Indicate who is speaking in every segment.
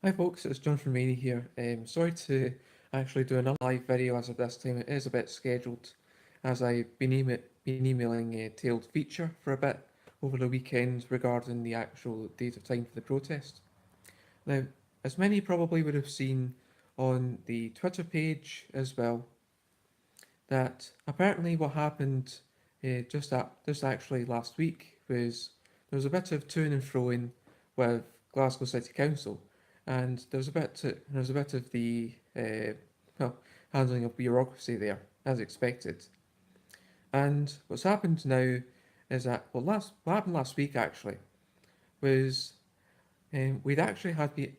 Speaker 1: Hi folks, it's John from Rainy here. Sorry to actually do another live video as of this time. It is a bit scheduled as I've been emailing a tailed feature for a bit over the weekend regarding the actual date of time for the protest. Now, as many probably would have seen on the Twitter page as well, that apparently what happened just actually last week was there was a bit of toing and froing with Glasgow City Council, and there was a bit of the well handling of bureaucracy there as expected. And what's happened now is that what happened last week actually was we'd actually had the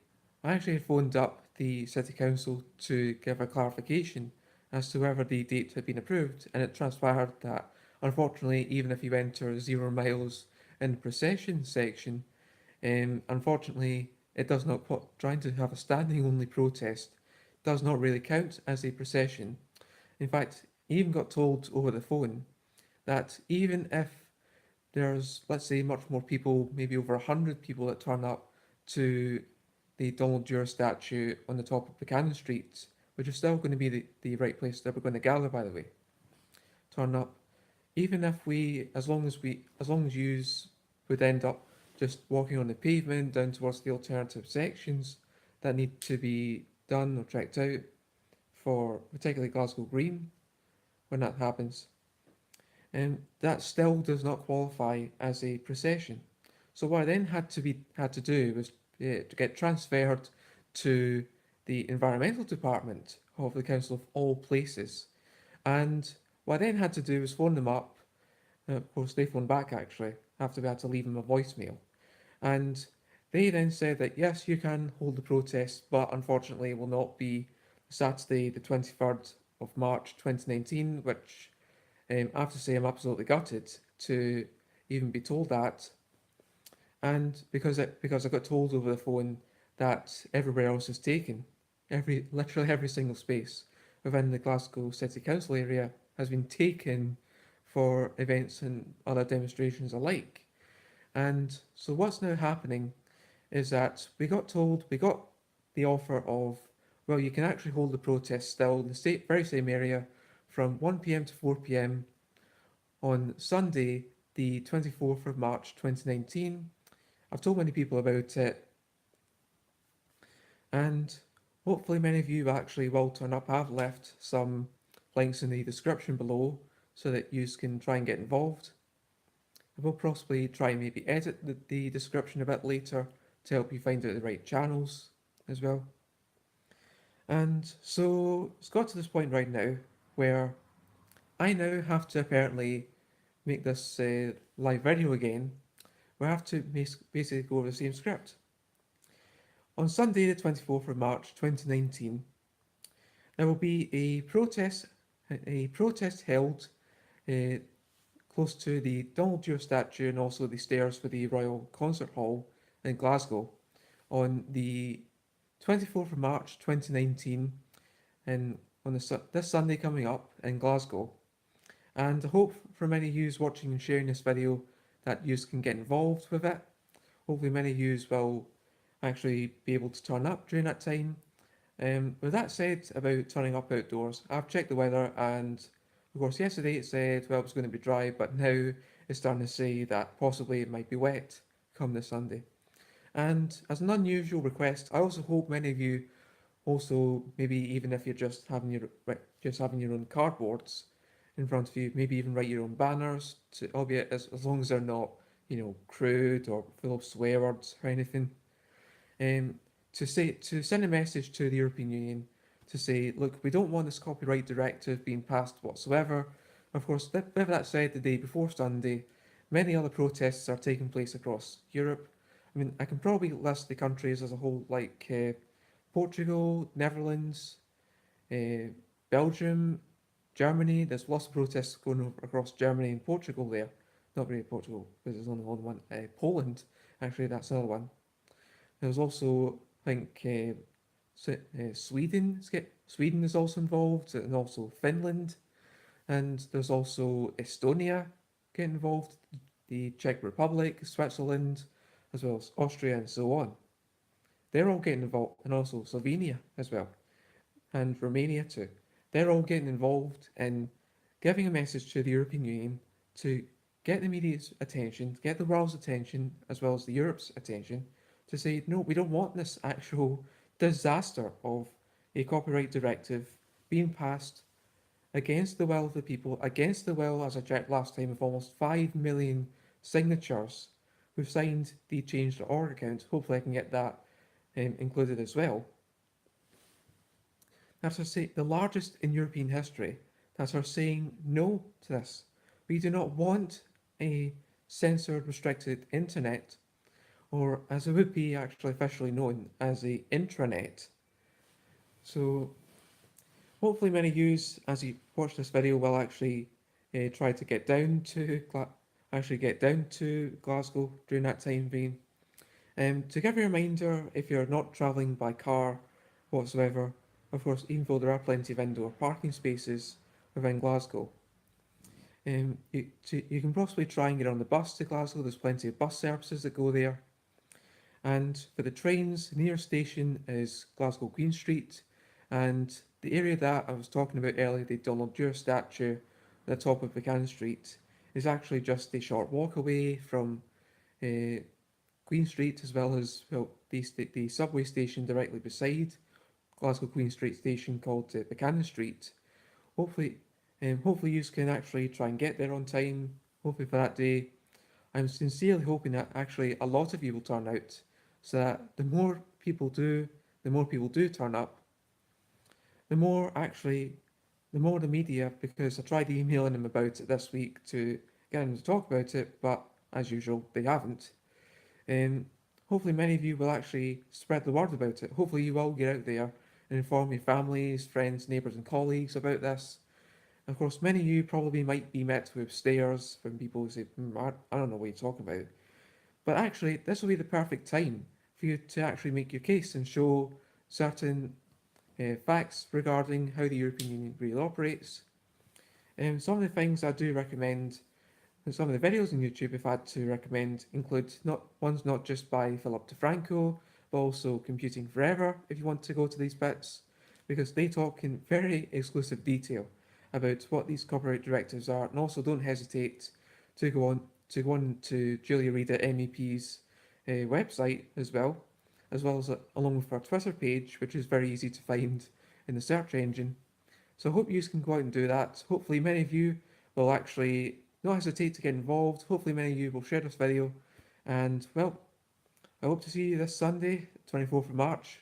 Speaker 1: I actually phoned up the city council to give a clarification as to whether the date had been approved, and it transpired that unfortunately, even if you enter 0 miles in the procession section, unfortunately, it does not trying to have a standing only protest does not really count as a procession. In fact, I even got told over the phone that even if there's, let's say, much more people, maybe over 100 people that turn up to the Donald Dewar statue on the top of Buchanan Street, which is still going to be the right place that we're going to gather, by the way, turn up. Even if as long as you would end up just walking on the pavement down towards the alternative sections that need to be done or checked out for particularly Glasgow Green when that happens, that still does not qualify as a procession. So what I then had to do was to get transferred to the environmental department of the council of all places, and what I then had to do was phone them up. Of course, they phoned back actually after we had to leave them a voicemail, and they then said that yes, you can hold the protest, but unfortunately, it will not be Saturday, the 23rd of March 2019, which I have to say I'm absolutely gutted to even be told that, and because I got told over the phone that everywhere else is taken, literally every single space within the Glasgow City Council area has been taken for events and other demonstrations alike. And so what's now happening is that we got the offer of, well, you can actually hold the protest still in the very same area from 1 p.m. to 4 p.m. on Sunday, the 24th of March 2019. I've told many people about it, and hopefully many of you actually will turn up. I've left some links in the description below so that you can try and get involved. I will possibly try and maybe edit the description a bit later to help you find out the right channels as well. And so it's got to this point right now where I now have to apparently make this live video again. We have to basically go over the same script. On Sunday, the 24th of March 2019, there will be a protest held uh, close to the Donald Dewar statue and also the stairs for the Royal Concert Hall in Glasgow on the 24th of March 2019, and on this Sunday coming up in Glasgow. And I hope for many of you watching and sharing this video that you can get involved with it. Hopefully many of you will actually be able to turn up during that time. With that said about turning up outdoors, I've checked the weather, and of course yesterday it said well it was going to be dry, but now it's starting to say that possibly it might be wet come this Sunday. And as an unusual request, I also hope many of you also, maybe even if you're just having your own cardboards in front of you, maybe even write your own banners, albeit as long as they're not, crude or full of swear words or anything, um, to send a message to the European Union to say, look, we don't want this copyright directive being passed whatsoever. Of course, with that said, the day before Sunday, many other protests are taking place across Europe. I mean, I can probably list the countries as a whole, like Portugal, Netherlands, uh, Belgium, Germany. There's lots of protests going across Germany and Portugal there. Not really Portugal, because there's only one. Poland, actually, that's another one. There's also, I think, Sweden. Sweden is also involved, and also Finland, and there's also Estonia getting involved, the Czech Republic, Switzerland, as well as Austria, and so on. they're all getting involved, and also Slovenia as well, and Romania too. They're all getting involved in giving a message to the European Union to get the media's attention, get the world's attention, as well as the Europe's attention, to say, no, we don't want this actual disaster of a copyright directive being passed against the will of the people, against the will, as I checked last time, of almost 5 million signatures who've signed the change.org account. Hopefully I can get that included as well. That are the largest in European history that are saying no to this. We do not want a censored, restricted internet, or as it would be actually officially known as a intranet. So hopefully many of you, as you watch this video, will actually try to get down to Glasgow during that time being. To give you a reminder, if you're not travelling by car whatsoever, of course, even though there are plenty of indoor parking spaces within Glasgow, you can possibly try and get on the bus to Glasgow. There's plenty of bus services that go there. And for the trains, the nearest station is Glasgow Queen Street, and the area that I was talking about earlier, the Donald Dewar statue at the top of Buchanan Street, is actually just a short walk away from Queen Street, as well as the subway station directly beside Glasgow Queen Street station called Buchanan Street. Hopefully you can actually try and get there on time. Hopefully for that day. I'm sincerely hoping that actually a lot of you will turn out, so that the more people do turn up, the more the media, because I tried emailing them about it this week to get them to talk about it, but as usual, they haven't. Hopefully many of you will actually spread the word about it. Hopefully you will get out there and inform your families, friends, neighbours and colleagues about this. Of course, many of you probably might be met with stares from people who say, I don't know what you're talking about. But actually, this will be the perfect time for you to actually make your case and show certain facts regarding how the European Union really operates. Some of the things I do recommend, and some of the videos on YouTube, if I had to recommend, include not just by Philip DeFranco, but also Computing Forever, if you want to go to these bits, because they talk in very exclusive detail about what these copyright directives are, and also don't hesitate to go on to Julia Reid at MEP's website as well as along with our Twitter page, which is very easy to find in the search engine. So I hope you can go out and do that. Hopefully many of you will actually not hesitate to get involved. Hopefully many of you will share this video, and well, I hope to see you this Sunday, 24th of March,